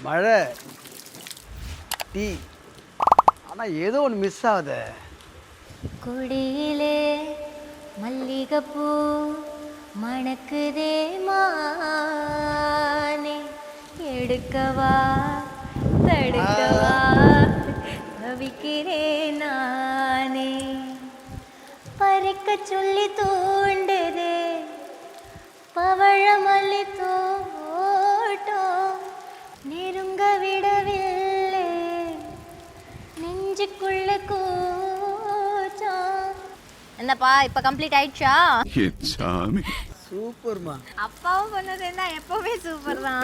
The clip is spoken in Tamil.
மழை, டீ. ஆனால் ஏதோ ஒன்று மிஸ் ஆகுது. கொடியிலே மல்லிகைப்பூ மணக்குதே மானே, எடுக்கவா தடுக்கவா தவிக்கிறேன் நானே, பறிக்க சொல்லி தூண்டுதே பவழமல்லி தோட்டம், நெருங்க விடவில்லை நெஞ்சுக்குள்ள கூச்சம். என்னப்பா இப்ப கம்ப்ளீட் ஆயிடுச்சா? சூப்பர்மா. அப்பாவும் பண்ணது என்ன எப்பவுமே சூப்பர் தான்.